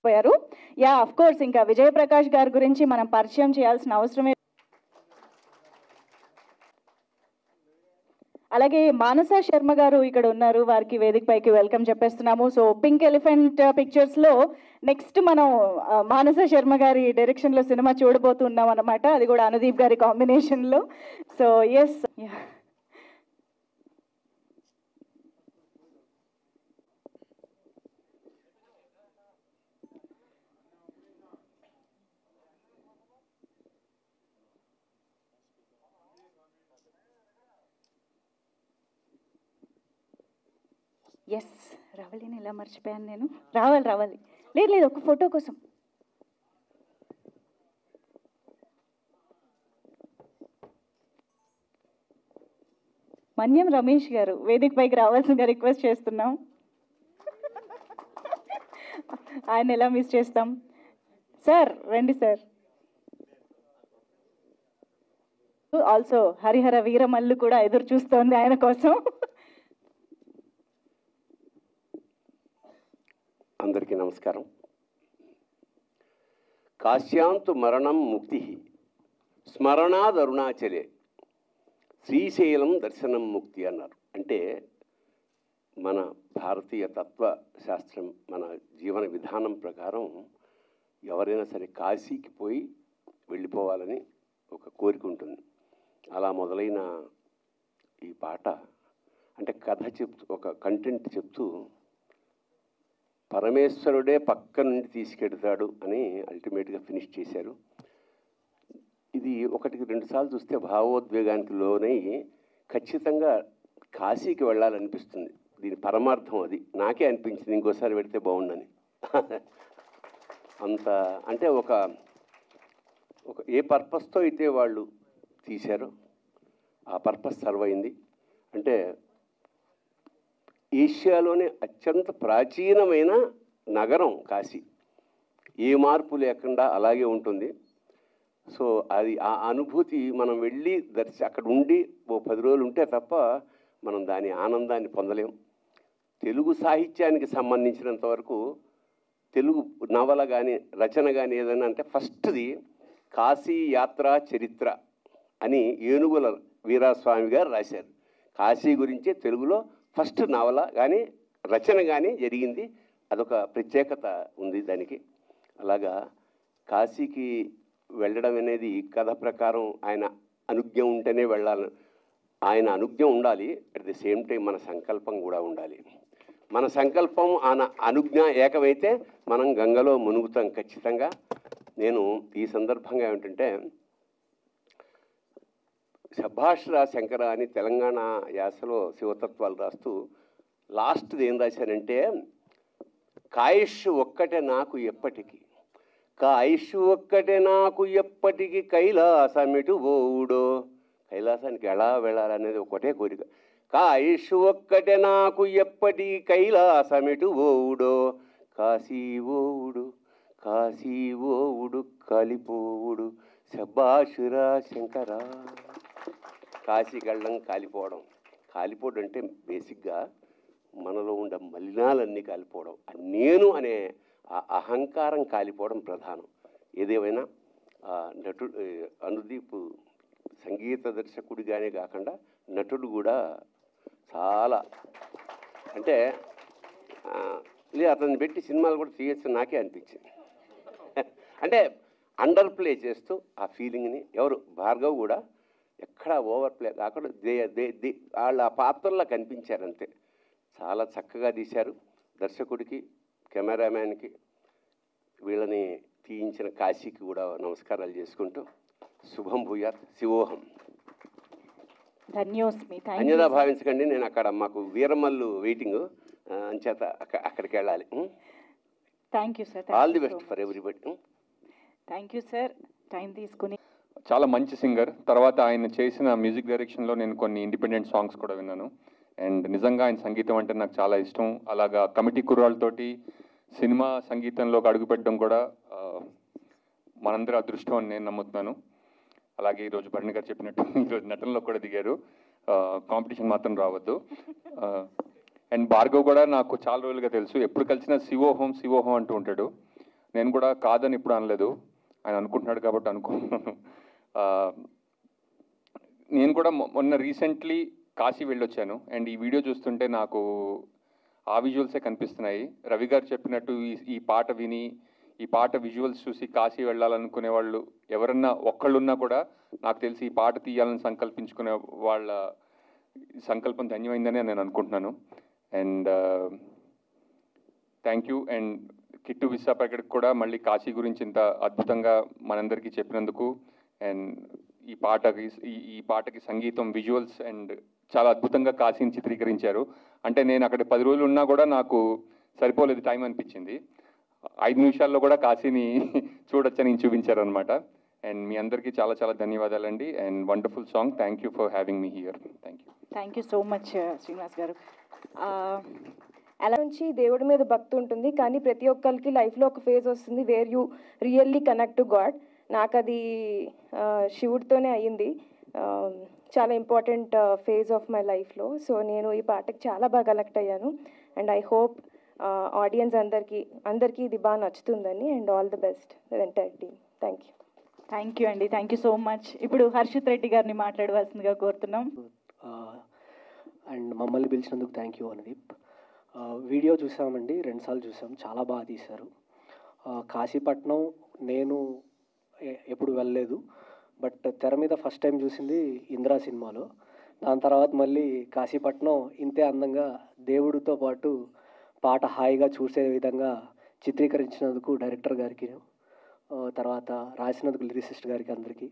మర్చిపోయారు. Yeah, of course ఇంకా విజయప్రకాష్ గారి గురించి మనం పరిచయం చేయాల్సిన అవసరమే. అలాగే మానస శర్మ గారు ఇక్కడ ఉన్నారు, వారికి వేదిక పైకి వెల్కమ్ చెప్పేస్తున్నాము. సో పింక్ ఎలిఫెంట్ పిక్చర్స్లో నెక్స్ట్ మనం మానస శర్మ గారి డైరెక్షన్లో సినిమా చూడబోతున్నాం అన్నమాట, అది కూడా అనుదీప్ గారి కాంబినేషన్లో. సో ఎస్, ఎస్ రావాలని ఎలా మర్చిపోయాను నేను. రావాలి లేదు ఒక ఫోటో కోసం. మన్యం రమేష్ గారు వేదిక పైకి రావాల్సిందిగా రిక్వెస్ట్ చేస్తున్నాం. ఆయన ఎలా మిస్ చేస్తాం. సార్ రండి సార్. ఆల్సో హరిహర వీరమల్లు కూడా ఎదురు చూస్తోంది ఆయన కోసం. అందరికీ నమస్కారం. కాశ్యాంతు మరణం ముక్తి స్మరణాద్ అరుణాచలే శ్రీశైలం దర్శనం ముక్తి అన్నారు. అంటే మన భారతీయ తత్వశాస్త్రం, మన జీవన విధానం ప్రకారం ఎవరైనా సరే కాశీకి పోయి వెళ్ళిపోవాలని ఒక కోరిక ఉంటుంది. అలా మొదలైన ఈ పాట అంటే కథ చెప్తూ, ఒక కంటెంట్ చెప్తూ పరమేశ్వరుడే పక్క నుండి తీసుకెడతాడు అని అల్టిమేట్గా ఫినిష్ చేశారు. ఇది ఒకటికి రెండు సార్లు చూస్తే భావోద్వేగానికి లోనై ఖచ్చితంగా కాశీకి వెళ్ళాలనిపిస్తుంది. దీని పరమార్థం అది. నాకే అనిపించింది ఇంకోసారి పెడితే బాగుండని. అంత అంటే ఒక ఏ పర్పస్తో అయితే వాళ్ళు తీశారో ఆ పర్పస్ సర్వ్ అయింది. అంటే ఏషియాలోనే అత్యంత ప్రాచీనమైన నగరం కాశీ, ఏ మార్పు లేకుండా అలాగే ఉంటుంది. సో అది ఆ అనుభూతి మనం వెళ్ళి అక్కడ ఉండి ఓ 10 రోజులు ఉంటే తప్ప మనం దాని ఆనందాన్ని పొందలేం. తెలుగు సాహిత్యానికి సంబంధించినంత వరకు తెలుగు నవల కానీ రచన కానీ ఏదైనా అంటే ఫస్ట్ది కాశీ యాత్రా చరిత్ర అని ఏనుగుల వీరాస్వామి గారు రాశారు. కాశీ గురించే తెలుగులో ఫస్ట్ నవల కానీ రచన కానీ జరిగింది. అదొక ప్రత్యేకత ఉంది దానికి. అలాగా కాశీకి వెళ్ళడం అనేది కథ ప్రకారం ఆయన అనుజ్ఞ ఉంటేనే వెళ్ళాలి. ఆయన అనుజ్ఞ ఉండాలి, అట్ ది సేమ్ టైం మన సంకల్పం కూడా ఉండాలి. మన సంకల్పం ఆయన అనుజ్ఞ ఏకమైతే మనం గంగలో మునుగుతాం ఖచ్చితంగా. నేను ఈ సందర్భంగా ఏమిటంటే శభాష్రా శంకర అని తెలంగాణ యాసలో శివతత్వాలు రాస్తూ లాస్ట్ది ఏం రాశారంటే, కాయుష్ ఒక్కటే నాకు ఎప్పటికీ, కాయుష్ ఒక్కటే నాకు ఎప్పటికీ, కైలాసమిటు ఓడో. కైలాసానికి ఎలా వెళ్ళాలనేది ఒకటే కోరిక. కాయుష్ ఒక్కటే నాకు ఎప్పటికీ, కైలాసమిటు ఓడో. కాశీ ఓవుడు కాశీ ఓవుడు కాలిపోవుడు శభాష్రా శంకర. కాశీకి వెళ్ళడం కాలిపోవడం. కాలిపోవడం అంటే బేసిక్గా మనలో ఉండే మలినాలన్నీ కాలిపోవడం, నేను అనే ఆ అహంకారం కాలిపోవడం ప్రధానం. ఏదేమైనా అనుదీప్ సంగీత దర్శకుడిగానే కాకుండా నటుడు కూడా చాలా అంటే అతన్ని పెట్టి సినిమాలు కూడా తీయచ్చు నాకే అనిపించింది. అంటే అండర్ ప్లే చేస్తూ ఆ ఫీలింగ్ని ఎవరు భార్గవ్ కూడా ఎక్కడ ఓవర్ ప్లే కాకుండా వాళ్ళ ఆ పాత్రల్లో కనిపించారంతే. చాలా చక్కగా తీశారు. దర్శకుడికి, కెమెరామ్యాన్కి, వీళ్ళని తీయించిన కాశీకి కూడా నమస్కారాలు చేసుకుంటూ శుభం భూయాత్. శివోహం. ధన్యదా భావించకండి. నేను అక్కడ మాకు వీరమల్లు వెయిటింగ్ అంచేత అక్కడికి వెళ్ళాలి. Thank you sir. All the best for everybody. Thank you sir. Time తీసుకుని చాలా మంచి సింగర్. తర్వాత ఆయన చేసిన మ్యూజిక్ డైరెక్షన్లో నేను కొన్ని ఇండిపెండెంట్ సాంగ్స్ కూడా విన్నాను. అండ్ నిజంగా ఆయన సంగీతం అంటే నాకు చాలా ఇష్టం. అలాగా కమిటీ కుర్రాళ్ళతోటి సినిమా సంగీతంలోకి అడుగుపెట్టడం కూడా మనందరి అదృష్టం అని నేను నమ్ముతున్నాను. అలాగే ఈరోజు భరణి గారు చెప్పినట్టు ఈరోజు నటనలో కూడా దిగారు. కాంపిటీషన్ మాత్రం రావద్దు. అండ్ భార్గవ్ కూడా నాకు చాలా రోజులుగా తెలుసు. ఎప్పుడు కలిసినా శివోహం శివోహం అంటూ ఉంటాడు. నేను కూడా కాదని ఇప్పుడు అనలేదు, ఆయన అనుకుంటున్నాడు కాబట్టి అనుకుంటున్నాను. నేను కూడా మొన్న రీసెంట్లీ కాశీ వెళ్ళొచ్చాను, అండ్ ఈ వీడియో చూస్తుంటే నాకు ఆ విజువల్సే కనిపిస్తున్నాయి. రవి గారు చెప్పినట్టు ఈ పాట విని, ఈ పాట విజువల్స్ చూసి కాశీ వెళ్ళాలనుకునే వాళ్ళు ఎవరన్నా ఒక్కళ్ళున్నా కూడా నాకు తెలిసి ఈ పాట తీయాలని సంకల్పించుకునే వాళ్ళ సంకల్పం ధన్యమైందని నేను అనుకుంటున్నాను. And thank you. And Kittu విశాఖపట్నకి కూడా మళ్ళీ కాశీ గురించి ఇంత అద్భుతంగా మనందరికీ చెప్పినందుకు, అండ్ ఈ పాటకి సంగీతం, విజువల్స్ అండ్ చాలా అద్భుతంగా కాశీని చిత్రీకరించారు. అంటే నేను అక్కడ 10 రోజులు ఉన్నా కూడా నాకు సరిపోలేదు టైం అనిపించింది. 5 నిమిషాల్లో కూడా కాశీని చూడొచ్చని చూపించారు అనమాట. అండ్ మీ అందరికీ చాలా చాలా ధన్యవాదాలండి. And wonderful song. Thank you for having me here. Thank you so much Srinivas గారు. అలా నుంచి దేవుడి మీద భక్తి ఉంటుంది, కానీ ప్రతి ఒక్కరికి లైఫ్లో ఒక ఫేజ్ వస్తుంది where you really connect to God. నాకు అది శివుడితోనే అయ్యింది. చాలా ఇంపార్టెంట్ ఫేజ్ ఆఫ్ మై లైఫ్లో. సో నేను ఈ పాటకి చాలా బాగా కనెక్ట్ అయ్యాను. అండ్ ఐ హోప్ ఆడియన్స్ అందరికీ ఇది బాగా నచ్చుతుందని. And all the best entire team. Thank you. Thank you అండి. Thank you so much. ఇప్పుడు హర్షిత్ రెడ్డి గారిని మాట్లాడవలసిందిగా కోరుతున్నాం. అండ్ మమ్మల్ని పిలిచినందుకు థ్యాంక్ యూ అనుదీప్. వీడియో చూసామండి, 2 సార్లు చూసాం, చాలా బాగా తీశారు. కాశీపట్నం నేను ఎప్పుడు వెళ్ళలేదు, బట్ తెర మీద ఫస్ట్ టైం చూసింది ఇంద్రా సినిమాలో. దాని తర్వాత మళ్ళీ కాశీపట్నం ఇంతే అందంగా దేవుడితో పాటు పాట హాయిగా చూసే విధంగా చిత్రీకరించినందుకు డైరెక్టర్ గారికి, తర్వాత రాసినందుకు లిరిసిస్ట్ గారికి, అందరికీ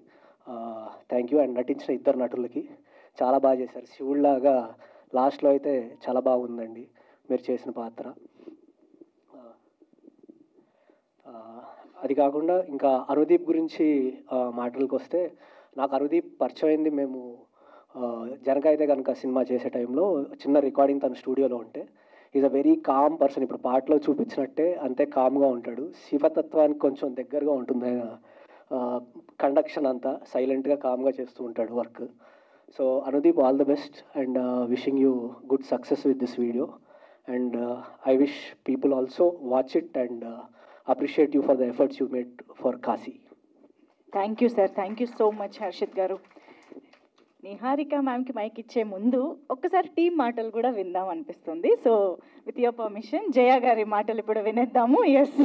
థ్యాంక్ యూ. అండ్ నటించిన 2 నటులకి చాలా బాగా చేశారు. శివుళ్ళలాగా లాస్ట్లో అయితే చాలా బాగుందండి మీరు చేసిన పాత్ర. అది కాకుండా ఇంకా అనుదీప్ గురించి మాటలకు వస్తే, నాకు అనుదీప్ పరిచయం అయింది మేము జనకైతే కనుక సినిమా చేసే టైంలో చిన్న రికార్డింగ్ తన స్టూడియోలో ఉంటే. Is a very calm person. ఇప్పుడు పాటలో చూపించినట్టే అంతే కామ్గా ఉంటాడు. శివతత్వానికి కొంచెం దగ్గరగా ఉంటుంది ఆయన కండక్షన్ అంతా. సైలెంట్గా కామ్గా చేస్తూ ఉంటాడు work. So Anudeep, all the best and wishing you good success with this video. And I wish people also watch it and appreciate you for the efforts you made for Kasi. Thank you sir. Thank you so much Harshit గారు. Niharika మ్యామ్కి mic ఇచ్చే ముందు ఒక్కసారి team మాటలు కూడా విందాం అనిపిస్తుంది. So with your permission Jaya గారి మాటలు ఇప్పుడు వినేద్దాము. Yes,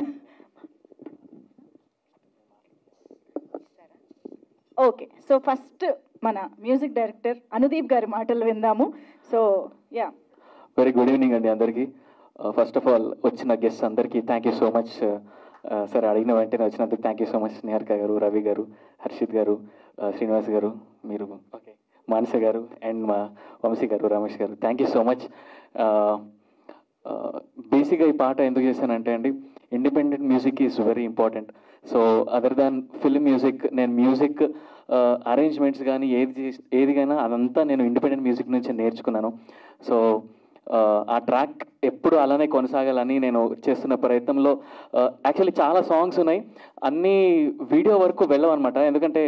okay. సో ఫస్ట్ మన మ్యూజిక్ డైరెక్టర్ అనుదీప్ గారి మాటలు విందాము. So ya, very good evening అండి అందరికీ. ఫస్ట్ ఆఫ్ ఆల్ వచ్చిన గెస్ట్ అందరికీ thank you so much. Sir అడిగిన వెంటనే వచ్చినందుకు thank you so much. Niharika గారు, రవి గారు, హర్షిత్ గారు, శ్రీనివాస్ గారు, మీరు, ఓకే, మానస గారు, అండ్ మా వంశీ గారు, రమేష్ గారు, థ్యాంక్ యూ సో మచ్. బేసిక్గా ఈ పాట ఎందుకు చేశానంటే అండి, independent music is very important. So other than film music, నేను మ్యూజిక్ అరేంజ్మెంట్స్ కానీ ఏదిగైనా అదంతా నేను ఇండిపెండెంట్ మ్యూజిక్ నుంచి నేర్చుకున్నాను. సో ఆ ట్రాక్ ఎప్పుడు అలానే కొనసాగాలని నేను చేస్తున్న ప్రయత్నంలో యాక్చువల్లీ చాలా సాంగ్స్ ఉన్నాయి, అన్నీ వీడియో వరకు వెళ్ళవన్నమాట. ఎందుకంటే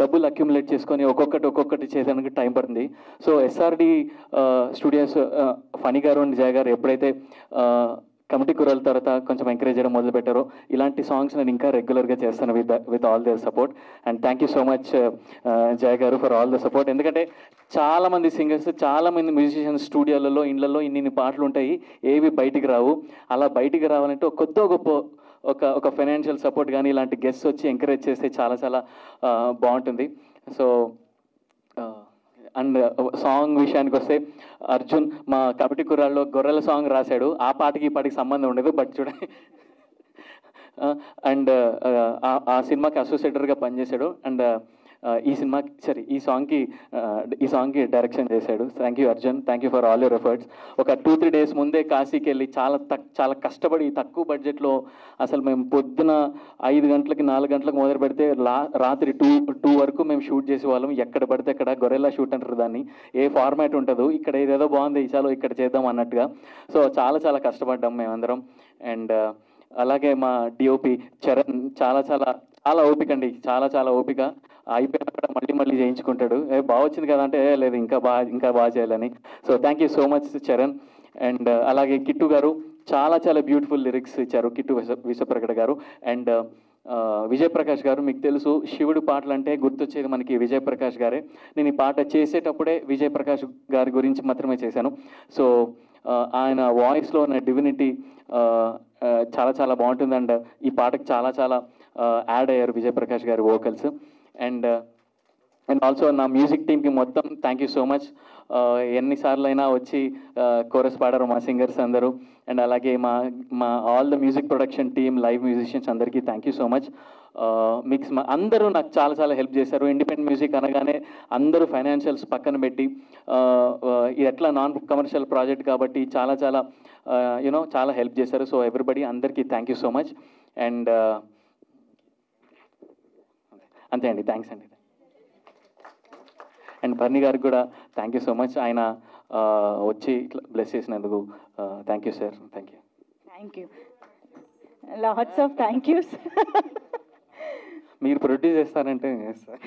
డబ్బులు అక్యుములేట్ చేసుకొని ఒక్కొక్కటి చేయడానికి టైం పడుతుంది. సో ఎస్ఆర్డి స్టూడియోస్ ఫనీ గారు అండ్ జయ గారు ఎప్పుడైతే కమిటీ కుర్రాల తర్వాత కొంచెం ఎంకరేజ్ చేయడం మొదలుపెట్టారో, ఇలాంటి సాంగ్స్ నేను ఇంకా రెగ్యులర్గా చేస్తాను with all their support. And thank you so much Jaya గారు ఫర్ ఆల్ ద సపోర్ట్. ఎందుకంటే చాలామంది సింగర్స్, చాలామంది మ్యూజిషియన్స్ స్టూడియోలలో, ఇళ్లలో ఇన్ని పాటలు ఉంటాయి, ఏవి బయటికి రావు. అలా బయటికి రావాలంటే గొప్ప ఒక ఫైనాన్షియల్ సపోర్ట్ కానీ ఇలాంటి గెస్ట్స్ వచ్చి ఎంకరేజ్ చేస్తే చాలా బాగుంటుంది. సో అండ్ సాంగ్ విషయానికి వస్తే, అర్జున్ మా కబడ్డీ కుర్రాల్లో గొర్రెల సాంగ్ రాశాడు. ఆ పాటకి ఈ పాటకి సంబంధం ఉండదు, బట్ చూడండి. అండ్ ఆ సినిమాకి అసోసియేటర్గా పనిచేశాడు. అండ్ ఈ సాంగ్కి డైరెక్షన్ చేశాడు. Thank you Arjun, thank you for all your efforts. ఒక 2-3 డేస్ ముందే కాశీకి వెళ్ళి చాలా కష్టపడి తక్కువ బడ్జెట్లో, అసలు మేము పొద్దున 5 గంటలకి 4 గంటలకు మొదలు పెడితే రాత్రి 2 వరకు మేము షూట్ చేసేవాళ్ళం. ఎక్కడ పడితే అక్కడ గొరెల్లా షూట్ అంటారు దాన్ని. ఏ ఫార్మాట్ ఉండదు, ఇక్కడ ఏదేదో బాగుంది చాలు ఇక్కడ చేద్దాం అన్నట్టుగా. సో చాలా కష్టపడ్డాం మేమందరం. అండ్ అలాగే మా డిఓపి చరణ్ చాలా ఓపిక అండి, చాలా ఓపిక. అయిపోయినా కూడా మళ్ళీ చేయించుకుంటాడు. బాగా వచ్చింది కదా అంటే, లేదు ఇంకా బాగా చేయాలని. So thank you so much Charan. And అలాగే కిట్టు గారు, చాలా చాలా బ్యూటిఫుల్ లిరిక్స్ ఇచ్చారు కిట్టు విశ్వప్రకట గారు. అండ్ విజయ్ ప్రకాష్ గారు, మీకు తెలుసు శివుడు పాటలు అంటే గుర్తొచ్చేది మనకి విజయ్ ప్రకాష్ గారే. నేను ఈ పాట చేసేటప్పుడే విజయ్ ప్రకాష్ గారి గురించి మాత్రమే చేశాను. సో ఆయన వాయిస్లో ఉన్న డివినిటీ చాలా చాలా బాగుంటుంది. అండ్ ఈ పాటకు చాలా చాలా యాడ్ అయ్యారు విజయ్ ప్రకాష్ గారి వోకల్స్. అండ్ ఆల్సో నా మ్యూజిక్ టీమ్కి మొత్తం థ్యాంక్ యూ సో మచ్. ఎన్నిసార్లు అయినా వచ్చి కోరస్ పాడారు మా సింగర్స్ అందరూ. అండ్ అలాగే మా all the music production team, live musicians అందరికీ thank you so much. Mix అందరూ నాకు చాలా చాలా హెల్ప్ చేశారు. ఇండిపెండెంట్ మ్యూజిక్ అనగానే అందరూ ఫైనాన్షియల్స్ పక్కన పెట్టి ఇది ఎట్లా నాన్ కమర్షియల్ ప్రాజెక్ట్ కాబట్టి చాలా చాలా యూనో చాలా హెల్ప్ చేశారు. సో ఎవ్రీబడి అందరికీ thank you so much. And అంతే అండి, థ్యాంక్స్ అండి. అండ్ బర్నీ గారికి కూడా థ్యాంక్ యూ సో మచ్. ఆయన వచ్చి ఇట్లా బ్లెస్ చేసినందుకు thank you sir. Thank you. Thank you, lots of thank use. మీరు ప్రొడ్యూస్ చేస్తారంటే సార్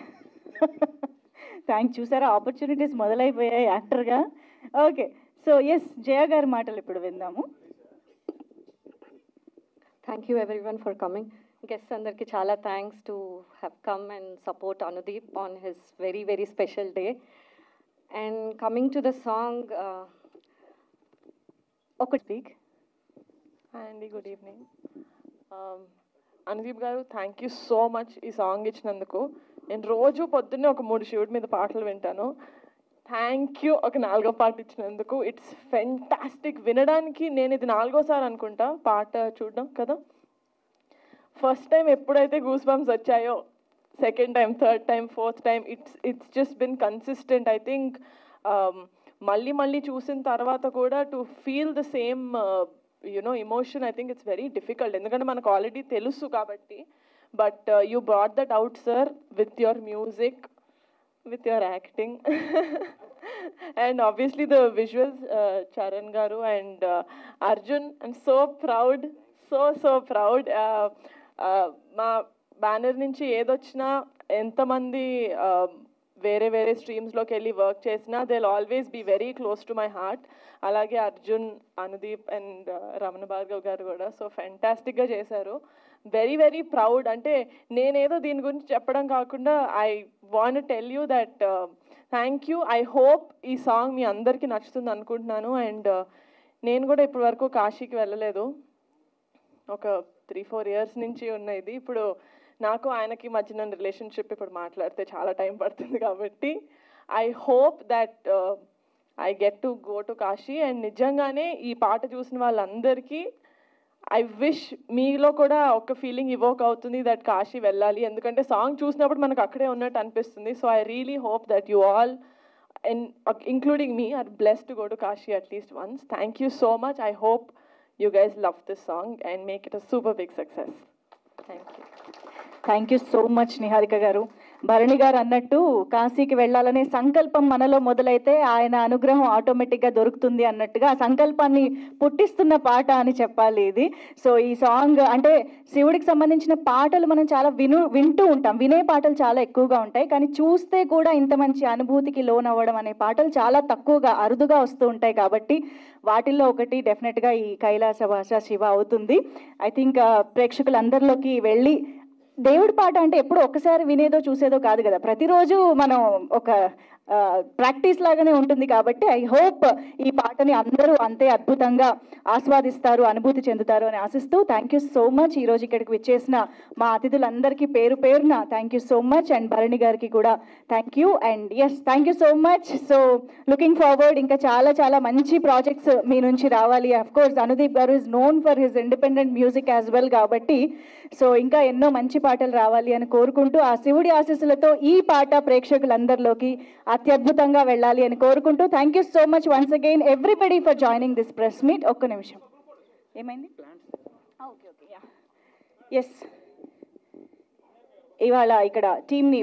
థ్యాంక్. చూసారా, ఆపర్చునిటీస్ మొదలైపోయాయి యాక్టర్గా. ఓకే, సో ఎస్, జయ గారి మాటలు ఇప్పుడు విందాము. Thank you everyone for coming. Guests అందరికి చాలా thanks to have come and support Anudeep on his very very special day. And coming to the song, ఒక స్పీక్. హాయ్ అండి, గుడ్ ఈవినింగ్. అనుదీప్ గారు, థ్యాంక్ యూ సో మచ్ ఈ song ఇచ్చినందుకు. నేను రోజు పొద్దున్నే ఒక 3 శివుడి మీద పాటలు వింటాను. థ్యాంక్ యూ ఒక 4వ పాట ఇచ్చినందుకు. It's fantastic. వినడానికి నేను ఇది 4వసారి అనుకుంటా పాట చూడడం కదా. ఫస్ట్ టైం ఎప్పుడైతే గూస్ బంప్స్ వచ్చాయో, second time, third time, fourth time, it's just been consistent. I think మళ్ళీ చూసిన తర్వాత కూడా to feel the same you know emotion, I think it's very difficult. ఎందుకంటే మనకు ఆల్రెడీ తెలుసు కాబట్టి. But you brought that out sir with your music, with your acting and obviously the visuals, Charan garu and Arjun. I'm so proud, so proud. మా banner నుంచి ఏదొచ్చినా, ఎంతమంది వేరే స్ట్రీమ్స్లోకి వెళ్ళి వర్క్ చేసినా, they will always be very close to my heart. అలాగే Arjun, Anudeep and Ramana Bhargav గారు కూడా సో ఫెంటాస్టిక్గా చేశారు. Very very proud. అంటే నేనేదో దీని గురించి చెప్పడం కాకుండా I want tell you that thank you. I hope ఈ సాంగ్ మీ అందరికీ నచ్చుతుంది అనుకుంటున్నాను. అండ్ నేను కూడా ఇప్పటి వరకు కాశీకి వెళ్ళలేదు. ఒక 3-4 years నుంచి ఉన్న ఇది. ఇప్పుడు నాకు ఆయనకి మధ్యన రిలేషన్షిప్ ఇప్పుడు మాట్లాడితే చాలా టైం పడుతుంది కాబట్టి I hope that I get to go to Kashi. And నిజంగానే ఈ పాట చూసిన వాళ్ళందరికీ ఐ విష్ మీలో కూడా ఒక ఫీలింగ్ ఇవోక్ అవుతుంది దట్ కాశీ వెళ్ళాలి. ఎందుకంటే సాంగ్ చూసినప్పుడు మనకు అక్కడే ఉన్నట్టు అనిపిస్తుంది. So I really hope that you all, and including me, are blessed to go to Kashi at least once. Thank you so much. I hope you guys love this song and make it a super big success. Thank you. Thank you so much Niharika గారు. భరణి గారు అన్నట్టు కాశీకి వెళ్ళాలనే సంకల్పం మనలో మొదలైతే ఆయన అనుగ్రహం ఆటోమేటిక్గా దొరుకుతుంది అన్నట్టుగా ఆ సంకల్పాన్ని పుట్టిస్తున్న పాట అని చెప్పాలి ఇది. సో ఈ సాంగ్ అంటే శివుడికి సంబంధించిన పాటలు మనం చాలా వింటూ ఉంటాం, వినే పాటలు చాలా ఎక్కువగా ఉంటాయి. కానీ చూస్తే కూడా ఇంత మంచి అనుభూతికి లోనవ్వడం అనే పాటలు చాలా తక్కువగా, అరుదుగా వస్తూ ఉంటాయి. కాబట్టి వాటిల్లో ఒకటి డెఫినెట్గా ఈ కైలాసవాస శివ అవుతుంది. ఐ థింక్ ప్రేక్షకులందరిలోకి వెళ్ళి, దేవుడి పాట అంటే ఎప్పుడు ఒక్కసారి వినేదో చూసేదో కాదు కదా, ప్రతిరోజు మనం ఒక ప్రాక్టీస్ లాగానే ఉంటుంది. కాబట్టి ఐ హోప్ ఈ పాటని అందరూ అంతే అద్భుతంగా ఆస్వాదిస్తారు, అనుభూతి చెందుతారు అని ఆశిస్తూ థ్యాంక్ యూ సో మచ్. ఈరోజు ఇక్కడికి విచ్చేసిన మా అతిథులందరికీ పేరు పేరున thank you so much. And Bharani గారికి కూడా thank you. And yes, thank you so much. So looking forward, ఇంకా చాలా చాలా మంచి ప్రాజెక్ట్స్ మీ నుంచి రావాలి. అఫ్ కోర్స్ అనుదీప్ గారు is known for his independent music as well. కాబట్టి సో ఇంకా ఎన్నో మంచి పాటలు రావాలి అని కోరుకుంటూ, ఆ శివుడి ఆశీస్సులతో ఈ పాట ప్రేక్షకులందరిలోకి అత్యద్భుతంగా వెళ్ళాలి అని కోరుకుంటూ thank you so much once again everybody for joining this press meet. ఒక్క నిమిషం, ఏమైంది? ఓకే, ఎస్, ఇవాళ ఇక్కడ టీమ్ని